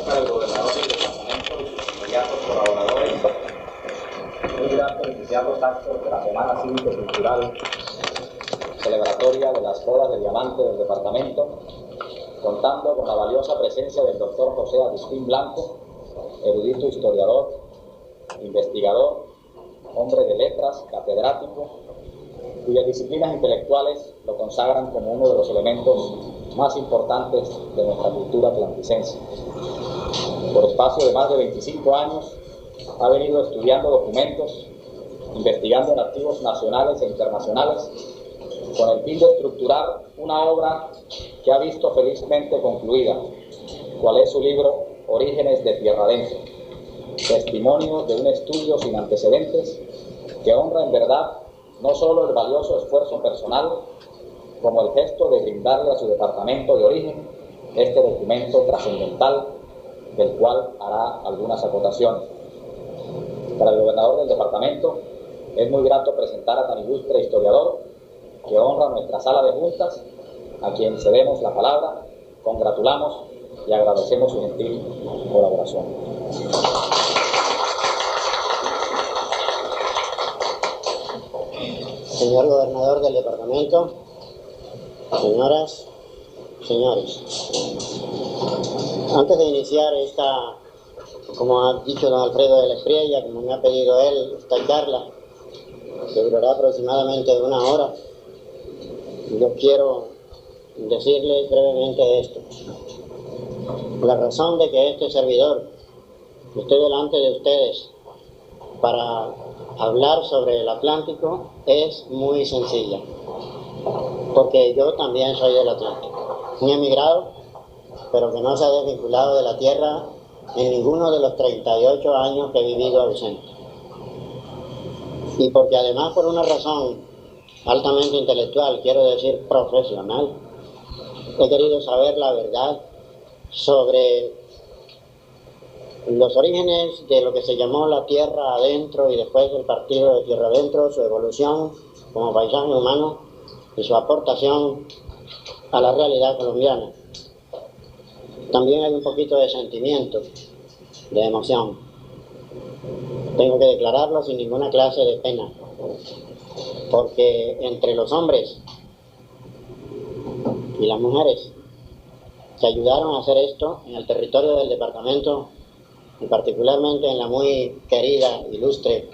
Para el gobernador del departamento y sus inmediatos colaboradores, muy grato iniciar los actos de la Semana Cívico-Cultural celebratoria de las bodas de diamante del departamento, contando con la valiosa presencia del doctor José Agustín Blanco, erudito historiador, investigador, hombre de letras, catedrático, cuyas disciplinas intelectuales lo consagran como uno de los elementos más importantes de nuestra cultura atlanticense. Por espacio de más de 25 años ha venido estudiando documentos, investigando en archivos nacionales e internacionales, con el fin de estructurar una obra que ha visto felizmente concluida, cual es su libro Orígenes de Tierra Adentro, testimonio de un estudio sin antecedentes que honra en verdad no solo el valioso esfuerzo personal, como el gesto de brindarle a su departamento de origen este documento trascendental, del cual hará algunas acotaciones. Para el gobernador del departamento es muy grato presentar a tan ilustre historiador que honra nuestra sala de juntas, a quien cedemos la palabra, congratulamos y agradecemos su gentil colaboración. Señor gobernador del departamento, señoras, señores, antes de iniciar esta, como ha dicho don Alfredo de la Espriella, como me ha pedido él, esta charla, que durará aproximadamente 1 hora, yo quiero decirles brevemente esto. La razón de que este servidor esté delante de ustedes para hablar sobre el Atlántico es muy sencilla, porque yo también soy del Atlántico, un emigrado, pero que no se ha desvinculado de la tierra en ninguno de los 38 años que he vivido ausente. Y porque además, por una razón altamente intelectual, quiero decir profesional, he querido saber la verdad sobre los orígenes de lo que se llamó la Tierra Adentro y después el Partido de Tierra Adentro, su evolución como paisaje humano y su aportación a la realidad colombiana. También hay un poquito de sentimiento, de emoción. Tengo que declararlo sin ninguna clase de pena, porque entre los hombres y las mujeres que ayudaron a hacer esto en el territorio del departamento, y particularmente en la muy querida, ilustre,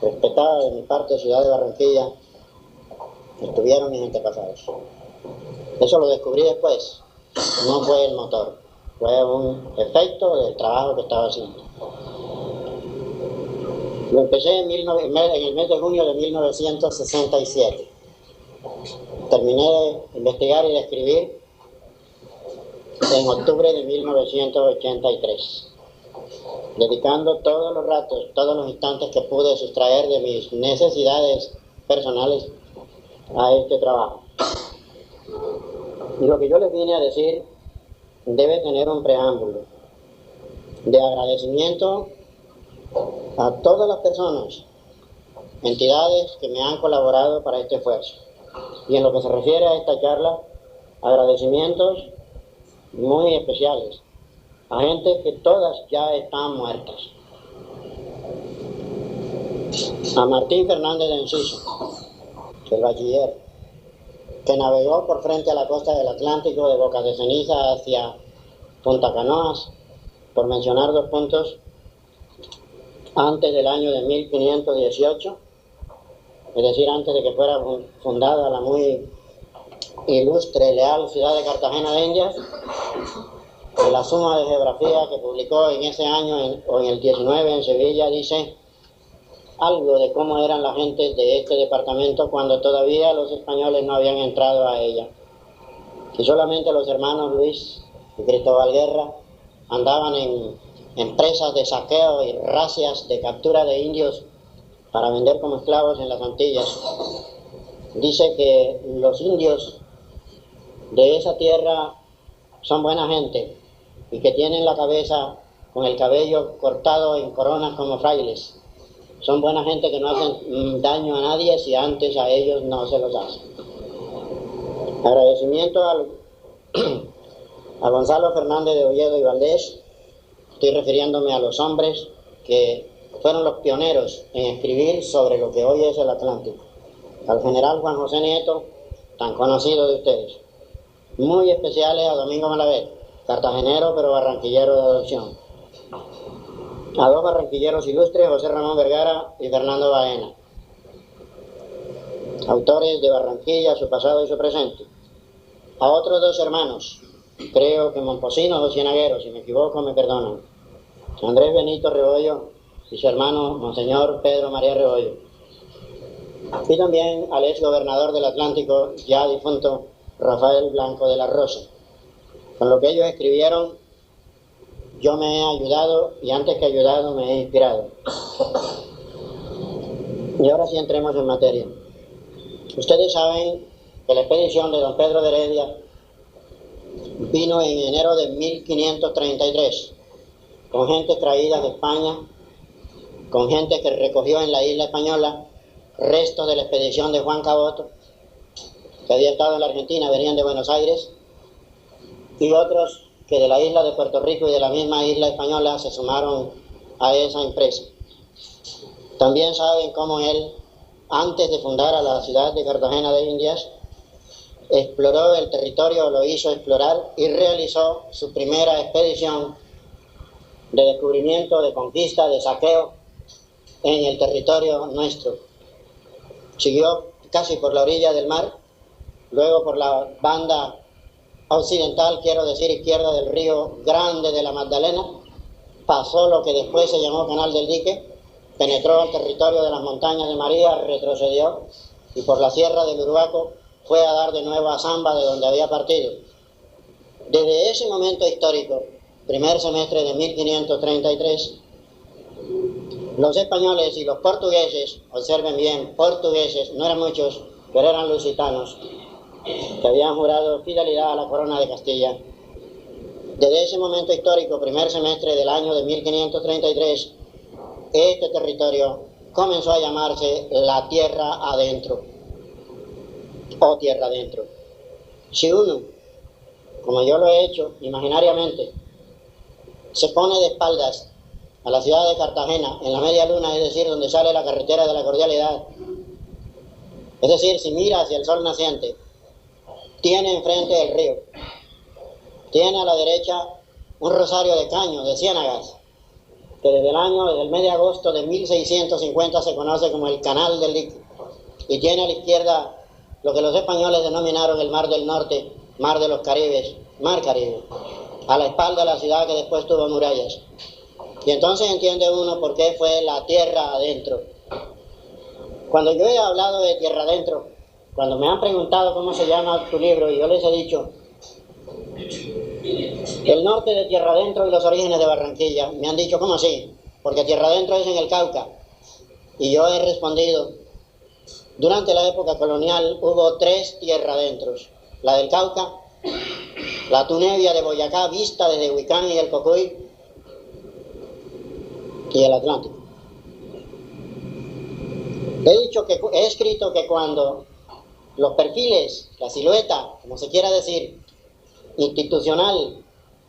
respetada de mi parte ciudad de Barranquilla, estuvieron mis antepasados. Eso lo descubrí después, no fue el motor, fue un efecto del trabajo que estaba haciendo. Lo empecé en el mes de junio de 1967. Terminé de investigar y de escribir en octubre de 1983. Dedicando todos los ratos, todos los instantes que pude sustraer de mis necesidades personales a este trabajo. Y lo que yo les vine a decir debe tener un preámbulo de agradecimiento a todas las personas, entidades que me han colaborado para este esfuerzo. Y en lo que se refiere a esta charla, agradecimientos muy especiales a gente que todas ya están muertas. A Martín Fernández de Enciso, el bachiller, que navegó por frente a la costa del Atlántico de Bocas de Ceniza hacia Punta Canoas, por mencionar 2 puntos, antes del año de 1518, es decir, antes de que fuera fundada la muy ilustre, leal ciudad de Cartagena de Indias. La suma de geografía que publicó en ese año, o en el 19 en Sevilla, dice algo de cómo eran las gentes de este departamento cuando todavía los españoles no habían entrado a ella. Y solamente los hermanos Luis y Cristóbal Guerra andaban en empresas de saqueo y racias de captura de indios para vender como esclavos en las Antillas. Dice que los indios de esa tierra son buena gente y que tienen la cabeza con el cabello cortado en coronas como frailes. Son buena gente que no hacen daño a nadie si antes a ellos no se los hace. Agradecimiento a Gonzalo Fernández de Oviedo y Valdés. Estoy refiriéndome a los hombres que fueron los pioneros en escribir sobre lo que hoy es el Atlántico. Al general Juan José Nieto, tan conocido de ustedes. Muy especiales a Domingo Malavé, cartagenero pero barranquillero de adopción. A dos barranquilleros ilustres, José Ramón Vergara y Fernando Baena, autores de Barranquilla, su pasado y su presente. A otros dos hermanos, creo que momposinos o cienagueros, si me equivoco me perdonan, Andrés Benito Rebollo y su hermano Monseñor Pedro María Rebollo. Y también al ex gobernador del Atlántico, ya difunto, Rafael Blanco de la Rosa. Con lo que ellos escribieron, yo me he ayudado y antes que ayudado me he inspirado. Y ahora sí entremos en materia. Ustedes saben que la expedición de don Pedro de Heredia vino en enero de 1533, con gente traída de España, con gente que recogió en la isla española restos de la expedición de Juan Caboto, que había estado en la Argentina, venían de Buenos Aires, y otros que de la isla de Puerto Rico y de la misma isla española se sumaron a esa empresa. También saben cómo él, antes de fundar a la ciudad de Cartagena de Indias, exploró el territorio, lo hizo explorar y realizó su primera expedición de descubrimiento, de conquista, de saqueo en el territorio nuestro. Siguió casi por la orilla del mar, luego por la banda occidental, quiero decir izquierda del río Grande de la Magdalena, pasó lo que después se llamó Canal del Dique, penetró el territorio de las montañas de María, retrocedió y por la sierra del Urbaco fue a dar de nuevo a Zamba, de donde había partido. Desde ese momento histórico, primer semestre de 1533, los españoles y los portugueses, observen bien, portugueses, no eran muchos, pero eran lusitanos, que habían jurado fidelidad a la corona de Castilla. Desde ese momento histórico, primer semestre del año de 1533, este territorio comenzó a llamarse la Tierra Adentro, o Tierra Adentro. Si uno, como yo lo he hecho imaginariamente, se pone de espaldas a la ciudad de Cartagena en la media luna, es decir, donde sale la carretera de la Cordialidad, es decir, si mira hacia el sol naciente, tiene enfrente el río, tiene a la derecha un rosario de caños, de ciénagas, que desde el mes de agosto de 1650 se conoce como el Canal del Dique, y tiene a la izquierda lo que los españoles denominaron el Mar del Norte, Mar de los Caribes, Mar Caribe, a la espalda de la ciudad que después tuvo murallas. Y entonces entiende uno por qué fue la Tierra Adentro. Cuando yo he hablado de Tierra Adentro, cuando me han preguntado cómo se llama tu libro, y yo les he dicho el norte de Tierra Adentro y los orígenes de Barranquilla, me han dicho, ¿cómo así? Porque Tierra Adentro es en el Cauca. Y yo he respondido, durante la época colonial hubo 3 Tierra Adentros: la del Cauca, la Tunevia de Boyacá, vista desde Huicán y el Cocuy, y el Atlántico. He escrito que cuando los perfiles, la silueta, como se quiera decir, institucional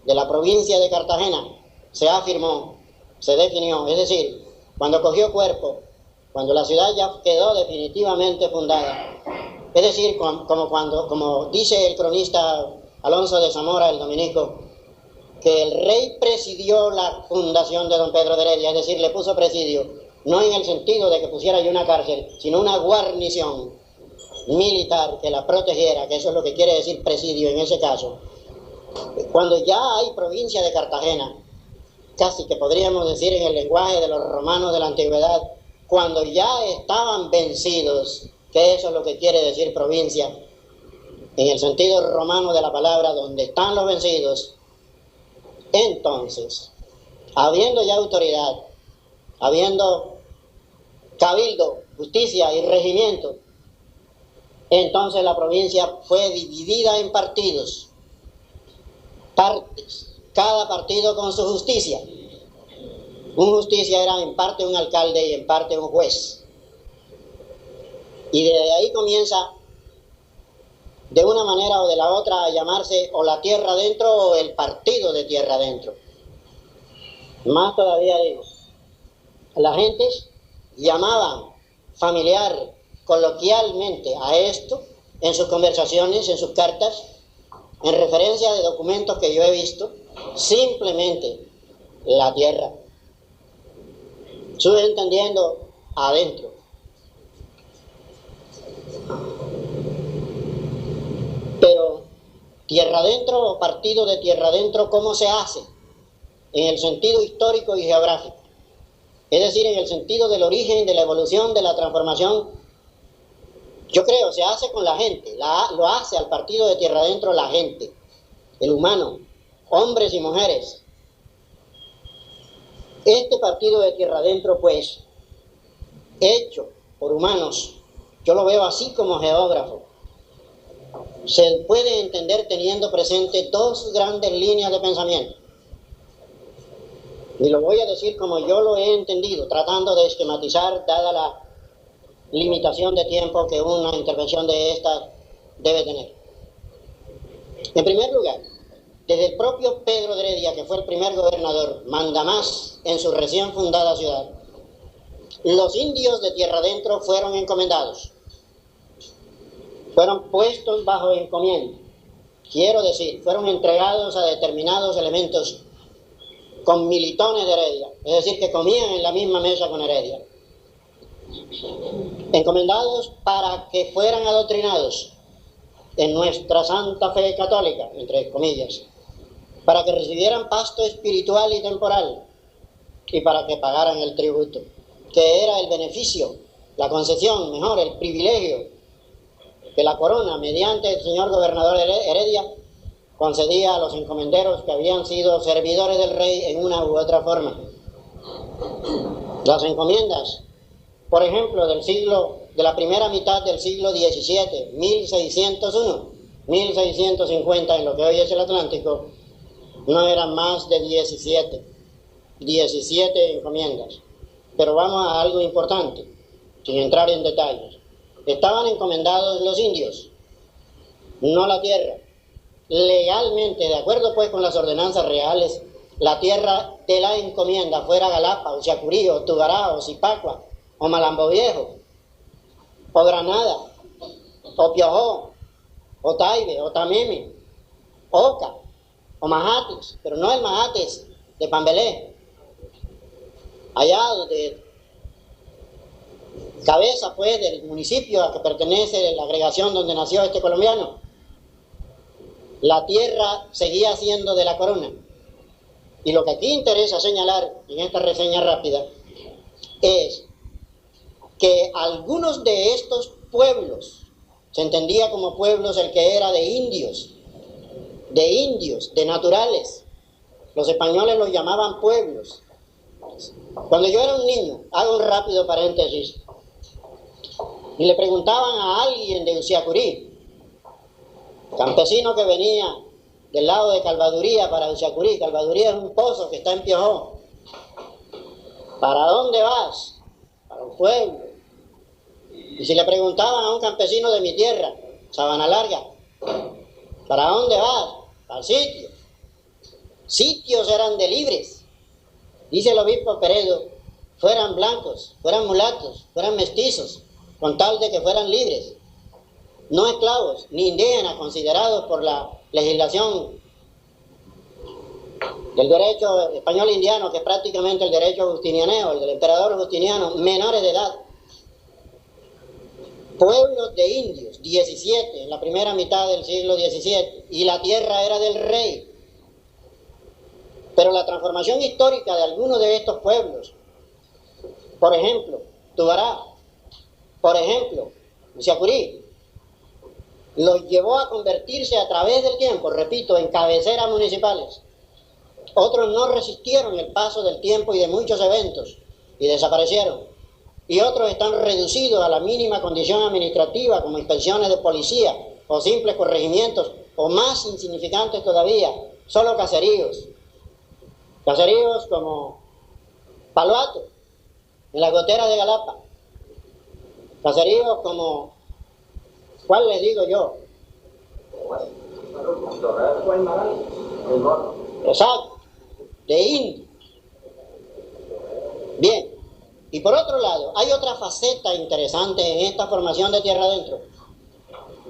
de la provincia de Cartagena se afirmó, se definió, es decir, cuando cogió cuerpo, cuando la ciudad ya quedó definitivamente fundada, es decir, como dice el cronista Alonso de Zamora, el dominico, que el rey presidió la fundación de don Pedro de Heredia, es decir, le puso presidio, no en el sentido de que pusiera allí una cárcel, sino una guarnición militar que la protegiera, que eso es lo que quiere decir presidio en ese caso. Cuando ya hay provincia de Cartagena, casi que podríamos decir en el lenguaje de los romanos de la antigüedad, cuando ya estaban vencidos, que eso es lo que quiere decir provincia, en el sentido romano de la palabra, donde están los vencidos, entonces, habiendo ya autoridad, habiendo cabildo, justicia y regimiento, entonces la provincia fue dividida en partidos, partes, cada partido con su justicia. Un justicia era en parte un alcalde y en parte un juez. Y desde ahí comienza de una manera o de la otra a llamarse o la tierra adentro o el partido de tierra adentro. Más todavía digo, las gentes llamaban familiar, coloquialmente a esto en sus conversaciones, en sus cartas, en referencia de documentos que yo he visto, simplemente la tierra, subentendiendo adentro. Pero tierra adentro o partido de tierra adentro, ¿cómo se hace? En el sentido histórico y geográfico, es decir, en el sentido del origen, de la evolución, de la transformación. Yo creo, se hace con la gente, lo hace al partido de tierra adentro la gente, el humano, hombres y mujeres. Este partido de tierra adentro, pues, hecho por humanos, yo lo veo así como geógrafo, se puede entender teniendo presente dos grandes líneas de pensamiento. Y lo voy a decir como yo lo he entendido, tratando de esquematizar, dada la limitación de tiempo que una intervención de esta debe tener. En primer lugar, desde el propio Pedro de Heredia, que fue el primer gobernador, mandamás en su recién fundada ciudad, los indios de tierra adentro fueron encomendados, fueron puestos bajo encomienda. Quiero decir, fueron entregados a determinados elementos con militones de Heredia, es decir, que comían en la misma mesa con Heredia, encomendados para que fueran adoctrinados en nuestra santa fe católica, entre comillas, para que recibieran pasto espiritual y temporal y para que pagaran el tributo, que era el beneficio, la concesión, mejor, el privilegio que la corona, mediante el señor gobernador Heredia, concedía a los encomenderos que habían sido servidores del rey en una u otra forma. Las encomiendas, por ejemplo, de la primera mitad del siglo XVII, 1601, 1650 en lo que hoy es el Atlántico, no eran más de 17 encomiendas. Pero vamos a algo importante, sin entrar en detalles. Estaban encomendados los indios, no la tierra. Legalmente, de acuerdo pues con las ordenanzas reales, la tierra de la encomienda, fuera Galapa, o Chacurí, o Tugará, o Zipacua, o Malambo Viejo, o Granada, o Piojó, o Taibe, o Tameme, Oca, o Mahates, pero no el Mahates de Pambelé, allá de cabeza pues del municipio a que pertenece la agregación donde nació este colombiano. La tierra seguía siendo de la corona. Y lo que aquí interesa señalar en esta reseña rápida es que algunos de estos pueblos, se entendía como pueblos el que era de indios, de naturales. Los españoles los llamaban pueblos. Cuando yo era un niño, hago un rápido paréntesis, y le preguntaban a alguien de Uciacurí, campesino que venía del lado de Calvaduría para Uciacurí. Calvaduría es un pozo que está en Piojó. ¿Para dónde vas? Para un pueblo. Y si le preguntaban a un campesino de mi tierra, Sabana Larga, ¿para dónde vas? Al sitio. Sitios eran de libres. Dice el obispo Peredo, fueran blancos, fueran mulatos, fueran mestizos, con tal de que fueran libres, no esclavos, ni indígenas considerados por la legislación del derecho español indiano, que es prácticamente el derecho justinianeo, el del emperador justiniano, menores de edad. Pueblos de indios, 17, en la primera mitad del siglo XVII, y la tierra era del rey. Pero la transformación histórica de algunos de estos pueblos, por ejemplo, Tubará, por ejemplo, Uciacurí, los llevó a convertirse a través del tiempo, repito, en cabeceras municipales. Otros no resistieron el paso del tiempo y de muchos eventos y desaparecieron. Y otros están reducidos a la mínima condición administrativa, como inspecciones de policía o simples corregimientos, o más insignificantes todavía, solo caseríos. Caseríos como Paloato, en las goteras de Galapa. Caseríos como, ¿cuál les digo yo? Exacto, de indios. Bien, y por otro lado, hay otra faceta interesante en esta formación de tierra adentro.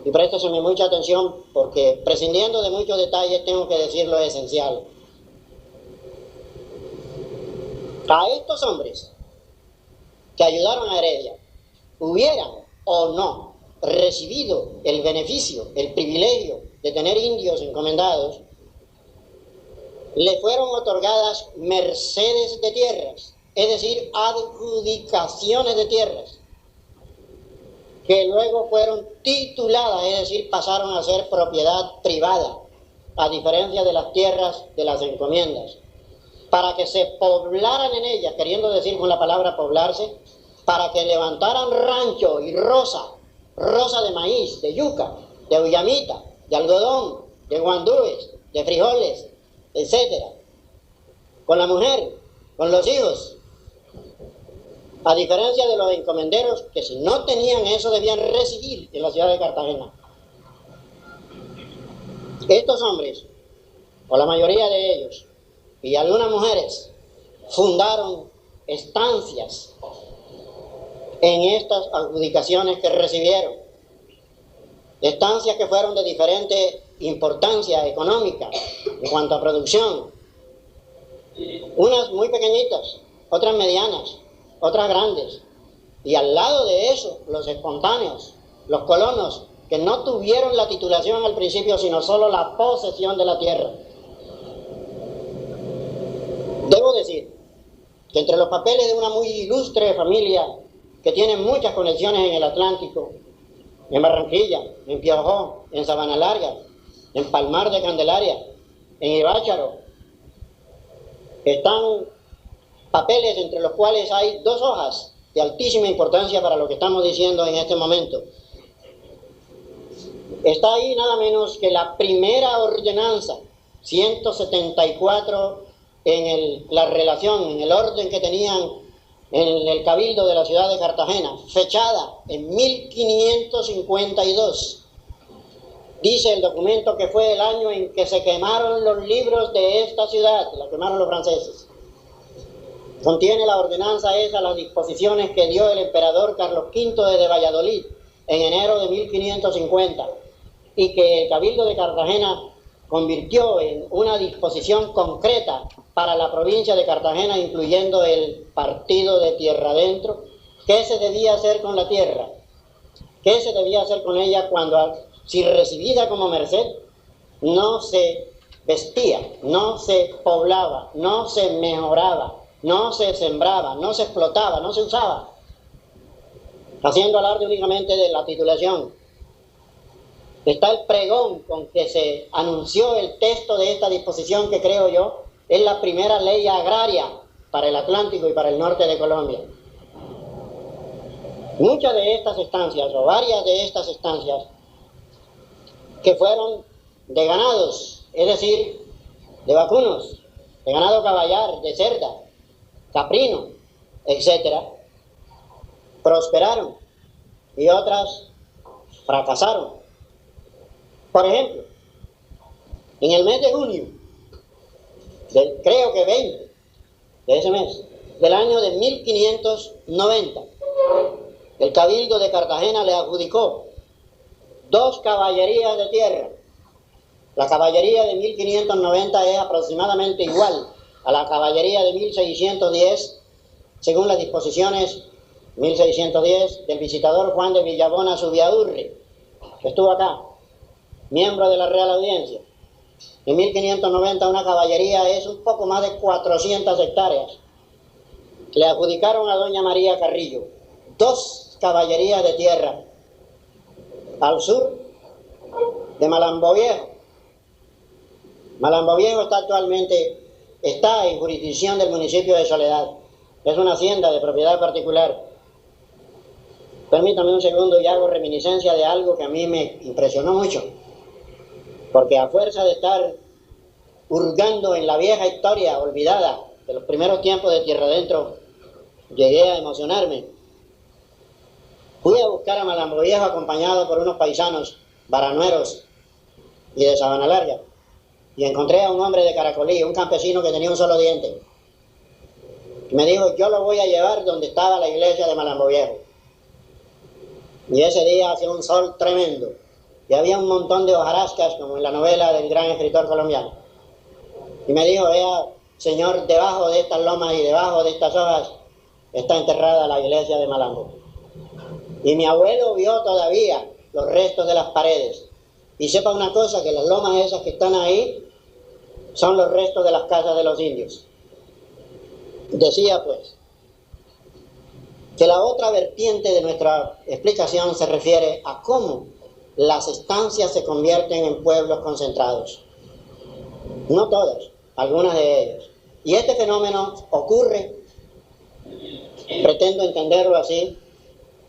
Y présteseme mucha atención porque, prescindiendo de muchos detalles, tengo que decir lo esencial. A estos hombres que ayudaron a Heredia, hubieran o no recibido el beneficio, el privilegio de tener indios encomendados, le fueron otorgadas mercedes de tierras, es decir, adjudicaciones de tierras, que luego fueron tituladas, es decir, pasaron a ser propiedad privada, a diferencia de las tierras de las encomiendas, para que se poblaran en ellas, queriendo decir con la palabra poblarse, para que levantaran rancho y roza de maíz, de yuca, de uyamita, de algodón, de guandúes, de frijoles, etc. Con la mujer, con los hijos. A diferencia de los encomenderos, que si no tenían eso debían residir en la ciudad de Cartagena. Estos hombres, o la mayoría de ellos, y algunas mujeres, fundaron estancias en estas adjudicaciones que recibieron. Estancias que fueron de diferente importancia económica en cuanto a producción. Unas muy pequeñitas, otras medianas, otras grandes. Y al lado de eso, los espontáneos, los colonos, que no tuvieron la titulación al principio, sino solo la posesión de la tierra. Debo decir que entre los papeles de una muy ilustre familia que tiene muchas conexiones en el Atlántico, en Barranquilla, en Piojó, en Sabana Larga, en Palmar de Candelaria, en Ibácharo, están papeles entre los cuales hay 2 hojas de altísima importancia para lo que estamos diciendo en este momento. Está ahí nada menos que la primera ordenanza, 174, en la relación, en el orden que tenían en el Cabildo de la ciudad de Cartagena, fechada en 1552. Dice el documento que fue el año en que se quemaron los libros de esta ciudad, la quemaron los franceses. Contiene la ordenanza esa, las disposiciones que dio el emperador Carlos V desde Valladolid en enero de 1550 y que el Cabildo de Cartagena convirtió en una disposición concreta para la provincia de Cartagena, incluyendo el partido de tierra adentro. ¿Qué se debía hacer con la tierra? ¿Qué se debía hacer con ella cuando, si recibida como merced, no se vestía, no se poblaba, no se mejoraba, no se sembraba, no se explotaba, no se usaba? Haciendo alarde únicamente de la titulación. Está el pregón con que se anunció el texto de esta disposición, que creo yo es la primera ley agraria para el Atlántico y para el norte de Colombia. Muchas de estas estancias, o varias de estas estancias, que fueron de ganados, es decir, de vacunos, de ganado caballar, de cerda, caprino, etc., prosperaron y otras fracasaron. Por ejemplo, en el mes de junio, creo que 20 de ese mes, del año de 1590, el Cabildo de Cartagena le adjudicó 2 caballerías de tierra. La caballería de 1590 es aproximadamente igual a la caballería de 1610, según las disposiciones 1610 del visitador Juan de Villabona Zubiaurri, que estuvo acá, miembro de la Real Audiencia. En 1590 una caballería es un poco más de 400 hectáreas. Le adjudicaron a doña María Carrillo 2 caballerías de tierra al sur de Malambo Viejo. Malambo Viejo está en jurisdicción del municipio de Soledad. Es una hacienda de propiedad particular. Permítame un segundo y hago reminiscencia de algo que a mí me impresionó mucho. Porque a fuerza de estar hurgando en la vieja historia olvidada de los primeros tiempos de tierra adentro, llegué a emocionarme. Fui a buscar a Malambo Viejo acompañado por unos paisanos baranueros y de Sabana Larga, y encontré a un hombre de Caracolí, un campesino que tenía un solo diente. Me dijo, yo lo voy a llevar donde estaba la iglesia de Malambo Viejo. Y ese día hacía un sol tremendo, y había un montón de hojarascas, como en la novela del gran escritor colombiano. Y me dijo, vea, señor, debajo de estas lomas y debajo de estas hojas está enterrada la iglesia de Malambo. Y mi abuelo vio todavía los restos de las paredes. Y sepa una cosa, que las lomas esas que están ahí son los restos de las casas de los indios. Decía pues que la otra vertiente de nuestra explicación se refiere a cómo las estancias se convierten en pueblos concentrados. No todas, algunas de ellas. Y este fenómeno ocurre, pretendo entenderlo así,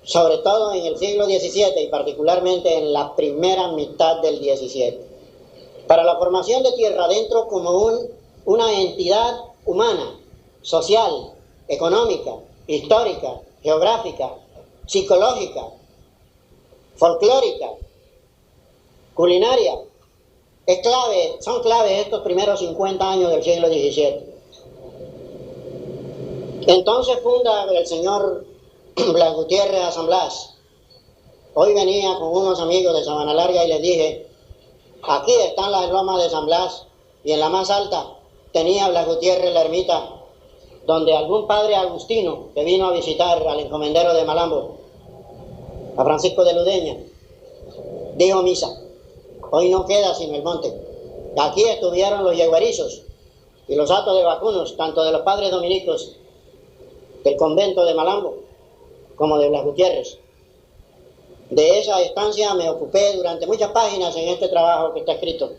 sobre todo en el siglo XVII y particularmente en la primera mitad del XVII. Para la formación de Tierra Adentro como una entidad humana, social, económica, histórica, geográfica, psicológica, folclórica, culinaria, son clave estos primeros 50 años del siglo XVII. Entonces funda el señor Blas Gutiérrez a San Blas. Hoy venía con unos amigos de Sabana Larga y les dije, aquí están las lomas de San Blas, y en la más alta tenía Blas Gutiérrez la ermita donde algún padre agustino que vino a visitar al encomendero de Malambo, a Francisco de Ludeña, dijo misa. Hoy no queda sino el monte. Aquí estuvieron los yeguerizos y los hatos de vacunos, tanto de los padres dominicos del convento de Malambo como de Blas Gutiérrez. De esa estancia me ocupé durante muchas páginas en este trabajo que está escrito.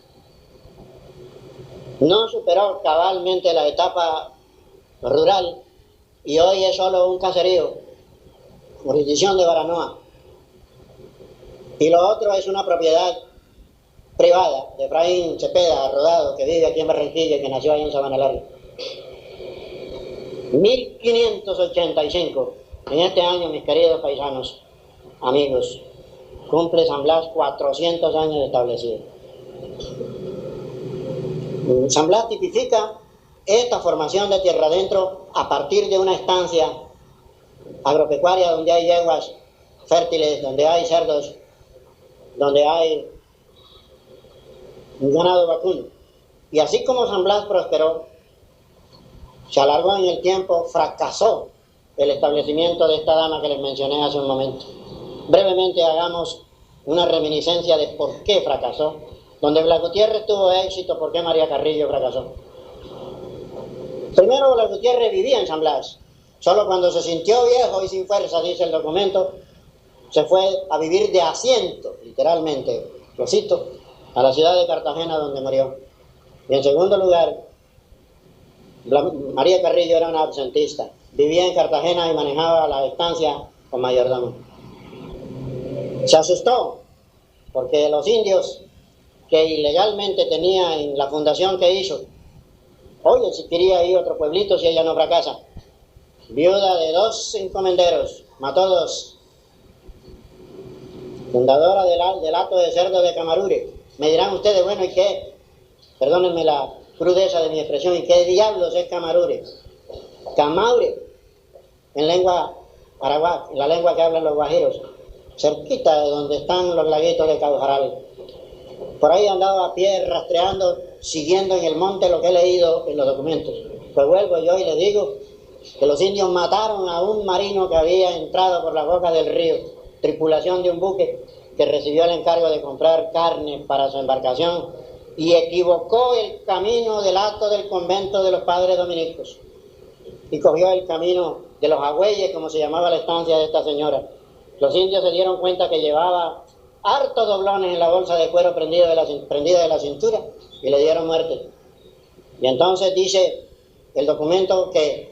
No superó cabalmente la etapa rural y hoy es solo un caserío, jurisdicción de Baranoa. Y lo otro es una propiedad privada de Efraín Cepeda Rodado, que vive aquí en Barranquilla y que nació ahí en Sabana Larga. 1585, en este año, mis queridos paisanos, amigos, cumple San Blas 400 años de establecido. San Blas tipifica esta formación de tierra adentro a partir de una estancia agropecuaria donde hay yeguas fértiles, donde hay cerdos, donde hay un ganado vacuno. Y así como San Blas prosperó, se alargó en el tiempo, fracasó el establecimiento de esta dama que les mencioné hace un momento. Brevemente hagamos una reminiscencia de por qué fracasó. Donde Blas Gutiérrez tuvo éxito, ¿por qué María Carrillo fracasó? Primero, Blas Gutiérrez vivía en San Blas. Solo cuando se sintió viejo y sin fuerza, dice el documento, se fue a vivir de asiento, literalmente, lo cito, a la ciudad de Cartagena, donde murió. Y en segundo lugar, María Carrillo era una absentista. Vivía en Cartagena y manejaba la estancia con mayordomo. Se asustó porque los indios que ilegalmente tenía en la fundación que hizo, hoy existiría ahí otro pueblito si ella no fracasa. Viuda de 2 encomenderos, mató 2. Fundadora del hato de cerdo de Camarure. Me dirán ustedes, bueno, ¿y qué? Perdónenme la crudeza de mi expresión, ¿y qué diablos es Camarure? Camaure, en lengua arahuá, en la lengua que hablan los guajiros, cerquita de donde están los laguitos de Caujaral. Por ahí andaba a pie rastreando, siguiendo en el monte lo que he leído en los documentos. Pues vuelvo yo y les digo que los indios mataron a un marino que había entrado por la boca del río, tripulación de un buque que recibió el encargo de comprar carne para su embarcación y equivocó el camino del hato del convento de los padres dominicos y cogió el camino de los agüeyes, como se llamaba la estancia de esta señora. Los indios se dieron cuenta que llevaba hartos doblones en la bolsa de cuero prendida de la cintura y le dieron muerte. Y entonces dice el documento que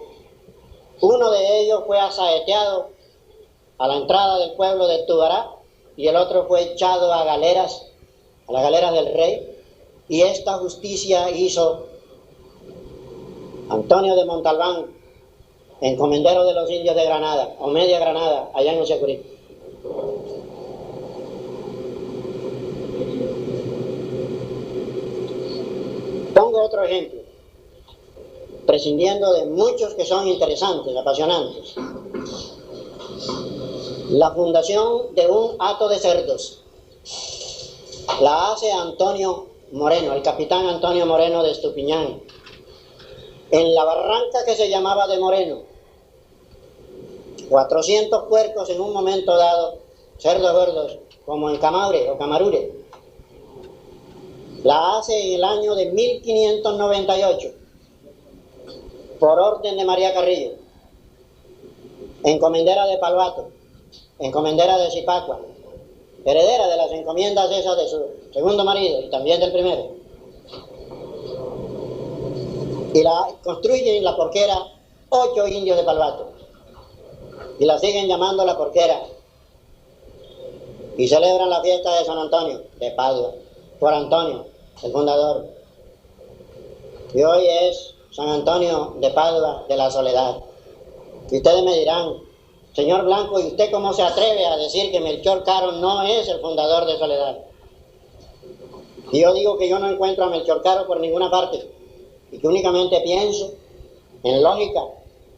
uno de ellos fue asaeteado a la entrada del pueblo de Tubará y el otro fue echado a las galeras del rey, y esta justicia hizo Antonio de Montalbán, encomendero de los indios de Granada, o Media Granada, allá en Usiacurí. otro ejemplo, prescindiendo de muchos que son interesantes, apasionantes. La fundación de un hato de cerdos la hace Antonio Moreno, el capitán Antonio Moreno de Estupiñán, en la barranca que se llamaba de Moreno. 400 puercos en un momento dado, cerdos gordos, como en Camaure o Camarure. La hace en el año de 1598, por orden de María Carrillo, encomendera de Palvato, encomendera de Zipacua, heredera de las encomiendas esas de su segundo marido y también del primero. Y la construyen en la porquera 8 indios de Palvato, y la siguen llamando la porquera, y celebran la fiesta de San Antonio de Padua, por Antonio, el fundador. Y hoy es San Antonio de Padua de la Soledad. Y ustedes me dirán, señor Blanco, ¿y usted cómo se atreve a decir que Melchor Caro no es el fundador de Soledad? Y yo digo que yo no encuentro a Melchor Caro por ninguna parte, y que únicamente pienso, en lógica,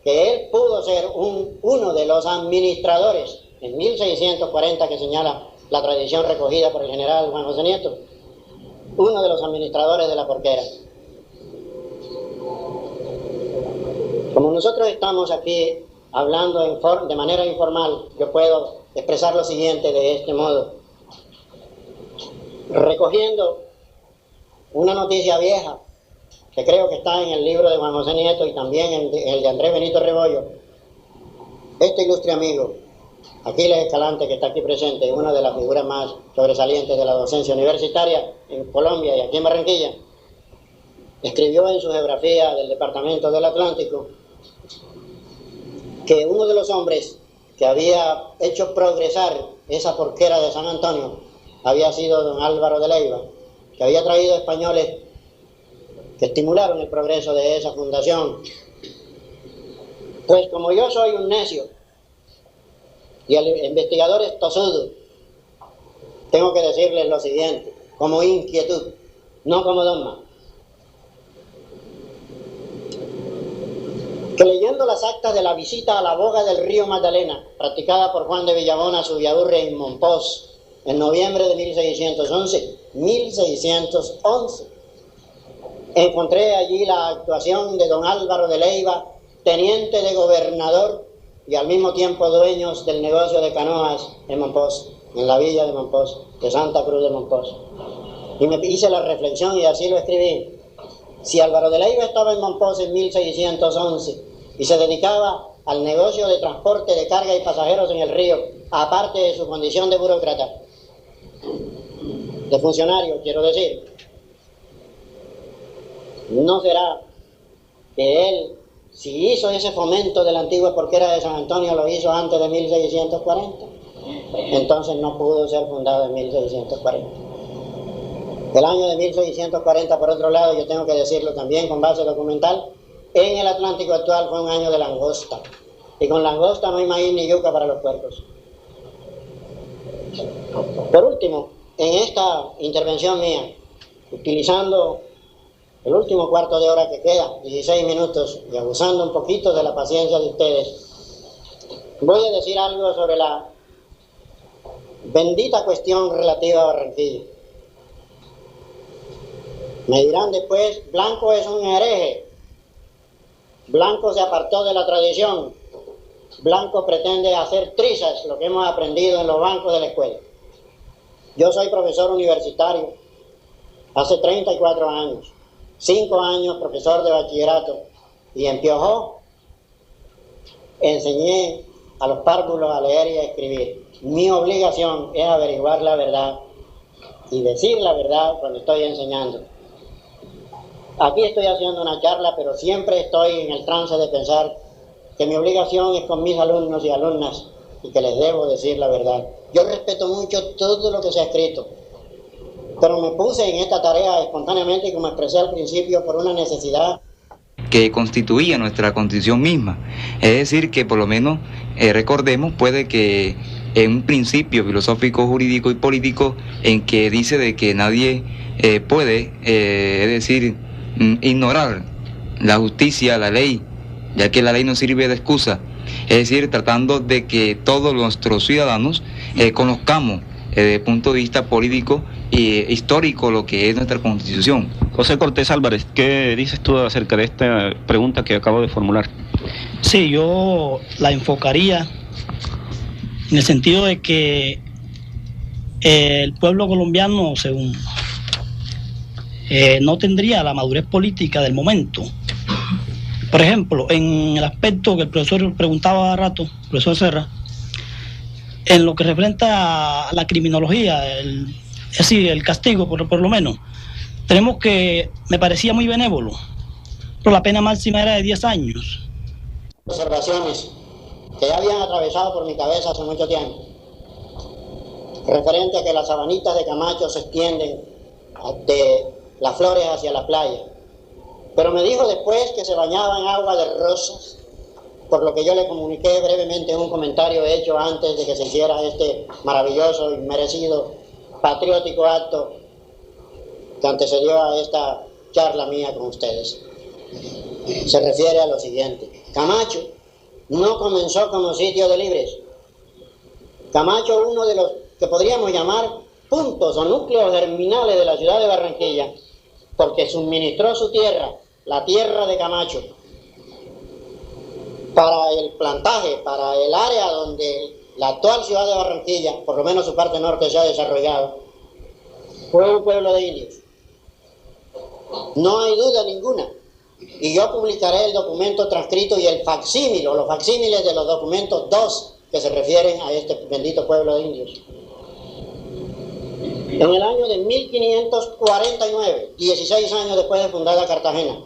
que él pudo ser uno de los administradores, en 1640 que señala la tradición recogida por el general Juan José Nieto, uno de los administradores de la porquera. Como nosotros estamos aquí hablando de manera informal, yo puedo expresar lo siguiente de este modo. Recogiendo una noticia vieja, que creo que está en el libro de Juan José Nieto y también en el de Andrés Benito Rebollo, este ilustre amigo, Aquiles Escalante, que está aquí presente, una de las figuras más sobresalientes de la docencia universitaria en Colombia y aquí en Barranquilla, escribió en su geografía del Departamento del Atlántico que uno de los hombres que había hecho progresar esa porquera de San Antonio había sido don Álvaro de Leiva, que había traído españoles que estimularon el progreso de esa fundación. Pues como yo soy un necio y el investigador es tosudo, tengo que decirles lo siguiente, como inquietud, no como dogma. Que leyendo las actas de la visita a la boga del río Magdalena, practicada por Juan de Villabona a Subiaurre en Mompox, en noviembre de 1611, encontré allí la actuación de don Álvaro de Leiva, teniente de gobernador y al mismo tiempo dueños del negocio de canoas en Mompox, en la villa de Mompox, de Santa Cruz de Mompox. Y me hice la reflexión y así lo escribí. Si Álvaro de Leiva estaba en Mompox en 1611 y se dedicaba al negocio de transporte de carga y pasajeros en el río, aparte de su condición de burócrata, de funcionario, quiero decir, ¿no será que él, si hizo ese fomento de la antigua porquera de San Antonio, lo hizo antes de 1640? Entonces no pudo ser fundado en 1640. El año de 1640, por otro lado, yo tengo que decirlo también con base documental, en el Atlántico actual fue un año de langosta. Y con langosta no hay maíz ni yuca para los puercos. Por último, en esta intervención mía, utilizando el último cuarto de hora que queda, 16 minutos, y abusando un poquito de la paciencia de ustedes, voy a decir algo sobre la bendita cuestión relativa a Barranquilla. Me dirán después, Blanco es un hereje, Blanco se apartó de la tradición, Blanco pretende hacer trizas lo que hemos aprendido en los bancos de la escuela. Yo soy profesor universitario, hace 34 años, 5 años profesor de bachillerato, y en Piojó enseñé a los párvulos a leer y a escribir. Mi obligación es averiguar la verdad y decir la verdad cuando estoy enseñando. Aquí estoy haciendo una charla, pero siempre estoy en el trance de pensar que mi obligación es con mis alumnos y alumnas y que les debo decir la verdad. Yo respeto mucho todo lo que se ha escrito, pero me puse en esta tarea espontáneamente y como expresé al principio por una necesidad que constituía nuestra constitución misma. Es decir, que por lo menos recordemos, puede que en un principio filosófico, jurídico y político en que dice de que nadie puede, es decir, ignorar la justicia, la ley, ya que la ley no sirve de excusa. Es decir, tratando de que todos nuestros ciudadanos conozcamos desde el punto de vista político e histórico lo que es nuestra Constitución. José Cortés Álvarez, ¿qué dices tú acerca de esta pregunta que acabo de formular? Sí, yo la enfocaría en el sentido de que el pueblo colombiano, según no tendría la madurez política del momento. Por ejemplo, en el aspecto que el profesor preguntaba hace rato, el profesor Serra, en lo que referenta a la criminología, es decir, el castigo por lo menos, tenemos que, me parecía muy benévolo, pero la pena máxima era de 10 años. Observaciones que ya habían atravesado por mi cabeza hace mucho tiempo, referente a que las sabanitas de Camacho se extienden de las flores hacia la playa, pero me dijo después que se bañaba en agua de rosas, por lo que yo le comuniqué brevemente un comentario hecho antes de que se hiciera este maravilloso y merecido patriótico acto que antecedió a esta charla mía con ustedes. Se refiere a lo siguiente: Camacho no comenzó como sitio de libres. Camacho, uno de los que podríamos llamar puntos o núcleos germinales de la ciudad de Barranquilla, porque suministró su tierra, la tierra de Camacho, para el plantaje, para el área donde la actual ciudad de Barranquilla, por lo menos su parte norte, se ha desarrollado, fue un pueblo de indios. No hay duda ninguna. Y yo publicaré el documento transcrito y el facsímil, o los facsímiles de los documentos 2 que se refieren a este bendito pueblo de indios. En el año de 1549, 16 años después de fundada Cartagena,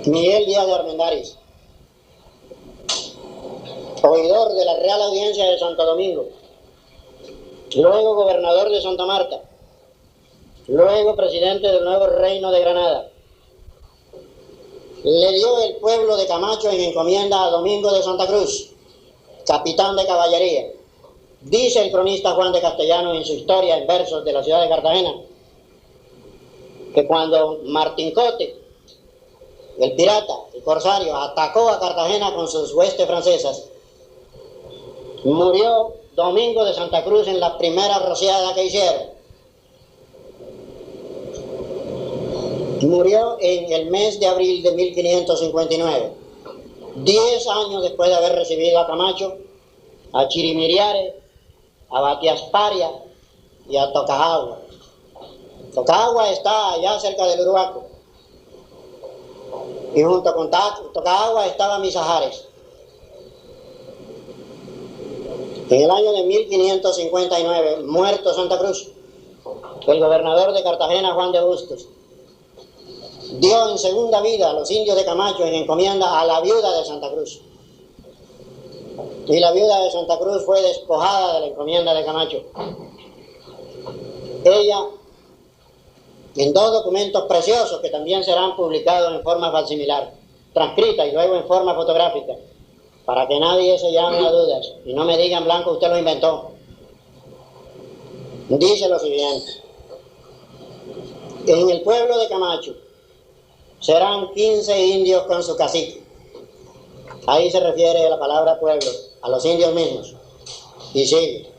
Miguel Díaz de Armendáriz, oidor de la Real Audiencia de Santo Domingo, luego gobernador de Santa Marta, luego presidente del nuevo Reino de Granada, le dio el pueblo de Camacho en encomienda a Domingo de Santa Cruz, capitán de caballería. Dice el cronista Juan de Castellano en su historia en versos de la ciudad de Cartagena, que cuando Martín Cote, el pirata, el corsario, atacó a Cartagena con sus huestes francesas, murió Domingo de Santa Cruz en la primera rociada que hicieron. Murió en el mes de abril de 1559, 10 años después de haber recibido a Camacho, a Chirimiriare, a Batiasparia y a Tocajagua. Tocajagua está allá cerca del Uruaco, y junto con Tocajagua estaba Misajares. En el año de 1559, muerto Santa Cruz, el gobernador de Cartagena, Juan de Bustos, dio en segunda vida a los indios de Camacho en encomienda a la viuda de Santa Cruz. Y la viuda de Santa Cruz fue despojada de la encomienda de Camacho. Ella, en 2 documentos preciosos que también serán publicados en forma facsimilar, transcrita y luego en forma fotográfica, para que nadie se llame a dudas y no me digan Blanco, usted lo inventó. Dice lo siguiente: en el pueblo de Camacho serán 15 indios con su cacique. Ahí se refiere la palabra pueblo, a los indios mismos. Y sigue: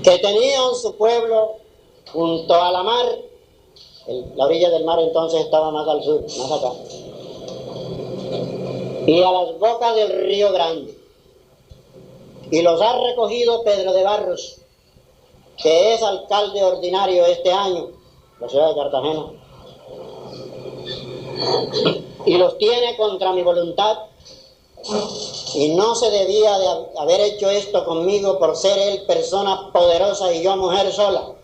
que tenían su pueblo junto a la mar, la orilla del mar entonces estaba más al sur, más acá, y a las bocas del río Grande. Y los ha recogido Pedro de Barros, que es alcalde ordinario este año, la ciudad de Cartagena, y los tiene contra mi voluntad, y no se debía de haber hecho esto conmigo por ser él persona poderosa y yo mujer sola.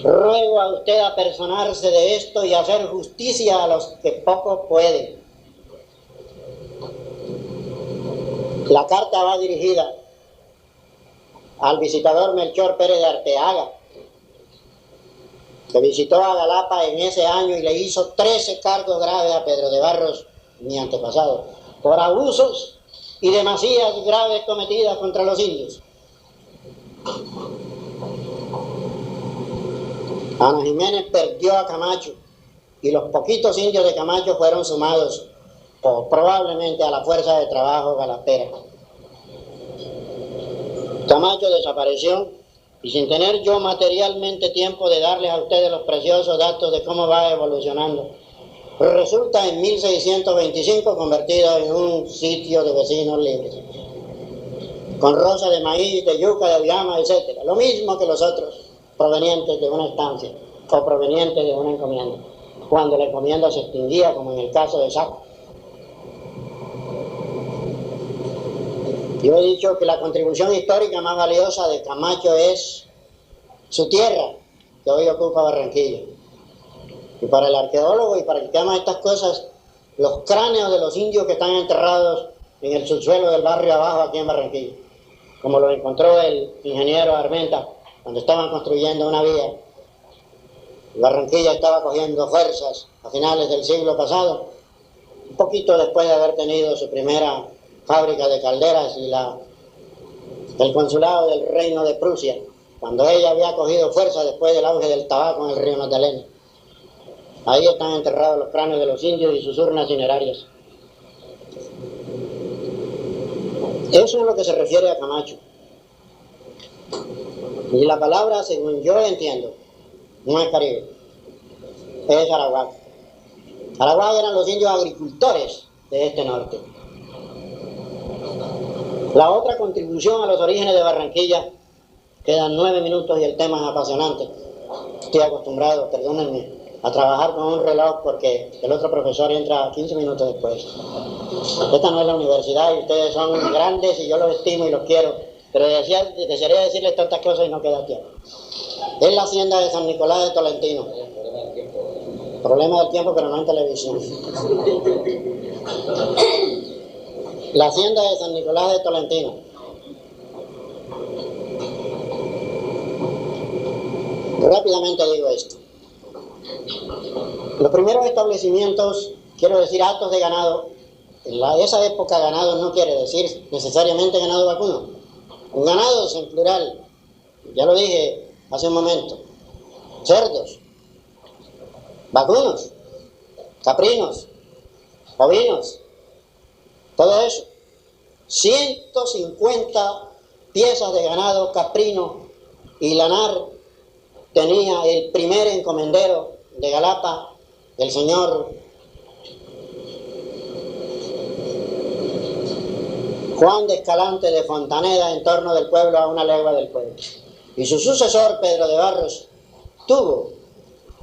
Ruego a usted apersonarse de esto y hacer justicia a los que poco pueden. La carta va dirigida al visitador Melchor Pérez de Arteaga, que visitó a Galapa en ese año y le hizo 13 cargos graves a Pedro de Barros, mi antepasado, por abusos y demasías graves cometidas contra los indios. Ana Jiménez perdió a Camacho y los poquitos indios de Camacho fueron sumados probablemente a la fuerza de trabajo galapera. Camacho desapareció y sin tener yo materialmente tiempo de darles a ustedes los preciosos datos de cómo va evolucionando, resulta en 1625 convertido en un sitio de vecinos libres, con roza de maíz, de yuca, de auyama, etc. Lo mismo que los otros provenientes de una estancia o provenientes de una encomienda, cuando la encomienda se extinguía, como en el caso de Saco. Yo he dicho que la contribución histórica más valiosa de Camacho es su tierra, que hoy ocupa Barranquilla. Y para el arqueólogo y para el que ama estas cosas, los cráneos de los indios que están enterrados en el subsuelo del barrio abajo aquí en Barranquilla, como lo encontró el ingeniero Armenta cuando estaban construyendo una vía. Barranquilla estaba cogiendo fuerzas a finales del siglo pasado, un poquito después de haber tenido su primera fábrica de calderas y el consulado del Reino de Prusia, cuando ella había cogido fuerza después del auge del tabaco en el río Magdalena. Ahí están enterrados los cráneos de los indios y sus urnas cinerarias. Eso es lo que se refiere a Camacho. Y la palabra, según yo entiendo, no es Caribe, es Araguac. Araguac eran los indios agricultores de este norte. La otra contribución a los orígenes de Barranquilla, quedan 9 minutos y el tema es apasionante. Estoy acostumbrado, perdónenme, a trabajar con un reloj porque el otro profesor entra 15 minutos después. Esta no es la universidad y ustedes son grandes y yo los estimo y los quiero, pero desearía decirles tantas cosas y no queda tiempo. Es la hacienda de San Nicolás de Tolentino. Problema del tiempo, pero no en televisión. La hacienda de San Nicolás de Tolentino. Rápidamente digo esto. Los primeros establecimientos, quiero decir actos de ganado, en esa época ganado no quiere decir necesariamente ganado vacuno. Un ganado es en plural, ya lo dije hace un momento. Cerdos, vacunos, caprinos, bovinos, todo eso. 150 piezas de ganado caprino y lanar tenía el primer encomendero de Galapa, el señor Juan de Escalante de Fontaneda, en torno del pueblo a una legua del pueblo. Y su sucesor, Pedro de Barros, tuvo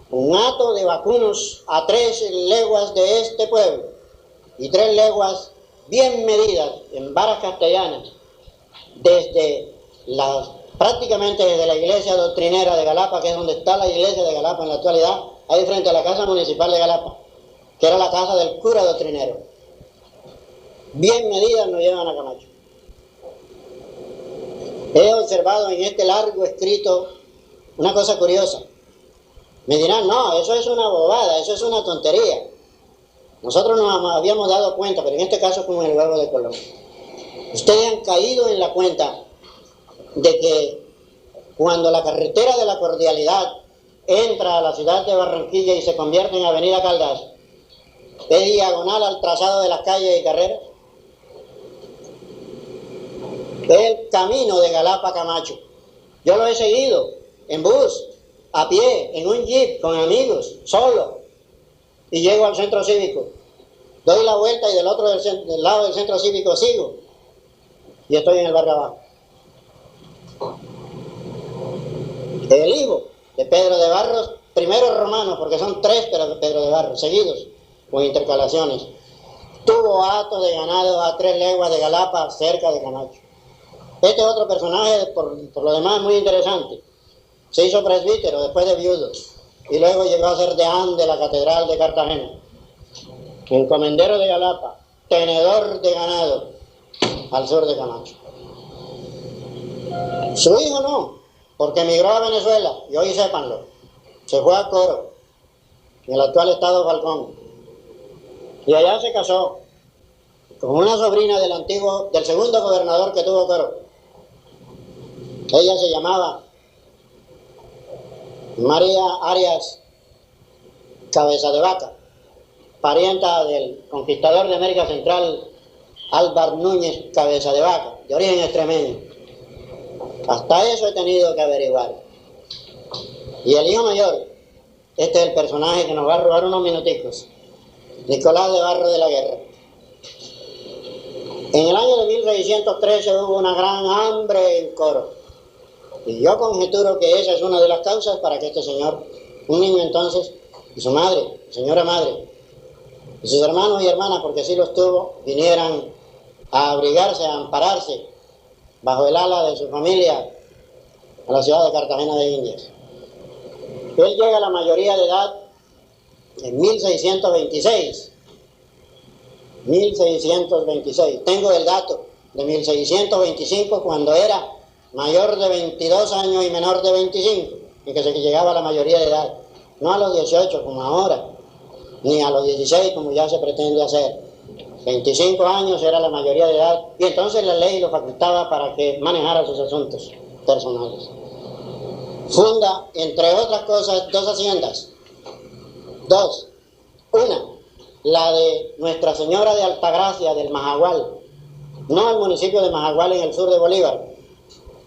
un hato de vacunos a 3 leguas de este pueblo y 3 leguas bien medidas en varas castellanas prácticamente desde la iglesia doctrinera de Galapa, que es donde está la iglesia de Galapa en la actualidad, ahí frente a la casa municipal de Galapa, que era la casa del cura doctrinero. Bien medidas nos llevan a Camacho. He observado en este largo escrito una cosa curiosa. Me dirán, no, eso es una bobada, eso es una tontería. Nosotros nos habíamos dado cuenta, pero en este caso como en el huevo de Colón. Ustedes han caído en la cuenta de que cuando la carretera de la Cordialidad entra a la ciudad de Barranquilla y se convierte en Avenida Caldas, es diagonal al trazado de las calles y carreras. Es el camino de Galapa a Camacho. Yo lo he seguido en bus, a pie, en un jeep, con amigos, solo, y llego al centro cívico. Doy la vuelta y del lado del centro cívico sigo y estoy en el barrio abajo. El hijo de Pedro de Barros, primero romano, porque son 3 Pedro de Barros, seguidos, con intercalaciones, tuvo hatos de ganado a 3 leguas de Galapa, cerca de Camacho. Este otro personaje, por lo demás, muy interesante. Se hizo presbítero después de viudo y luego llegó a ser deán de la Catedral de Cartagena. Encomendero de Galapa, tenedor de ganado al sur de Camacho. Su hijo no, porque emigró a Venezuela, y hoy sépanlo, se fue a Coro, en el actual estado Falcón, y allá se casó con una sobrina del segundo gobernador que tuvo Coro. Ella se llamaba María Arias Cabeza de Vaca, parienta del conquistador de América Central Álvar Núñez Cabeza de Vaca, de origen extremeño. Hasta eso he tenido que averiguar. Y el hijo mayor, este es el personaje que nos va a robar unos minuticos, Nicolás de Barro de la Guerra. En el año de 1613 hubo una gran hambre en Coro. Y yo conjeturo que esa es una de las causas para que este señor, un niño entonces, y su madre, señora madre, y sus hermanos y hermanas, porque sí los tuvo, vinieran a abrigarse, a ampararse bajo el ala de su familia a la ciudad de Cartagena de Indias. Él llega a la mayoría de edad en 1626. 1626. Tengo el dato de 1625 cuando era mayor de 22 años y menor de 25, y que se llegaba a la mayoría de edad. No a los 18 como ahora, ni a los 16 como ya se pretende hacer. 25 años era la mayoría de edad, y entonces la ley lo facultaba para que manejara sus asuntos personales. Funda, entre otras cosas, dos haciendas. Dos. Una, la de Nuestra Señora de Altagracia del Majagual, no el municipio de Majagual en el sur de Bolívar,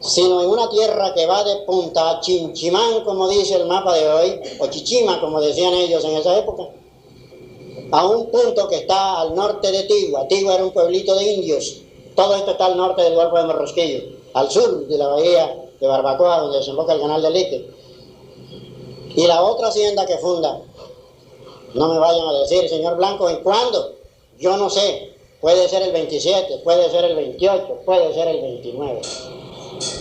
sino en una tierra que va de Punta a Chinchimán, como dice el mapa de hoy, o Chichima, como decían ellos en esa época, a un punto que está al norte de Tigua. Tigua era un pueblito de indios. Todo esto está al norte del Golfo de Morrosquillo, al sur de la bahía de Barbacoa, donde desemboca el canal de Lique. Y la otra hacienda que funda, no me vayan a decir, señor Blanco, ¿en cuándo? Yo no sé. Puede ser el 27, puede ser el 28, puede ser el 29.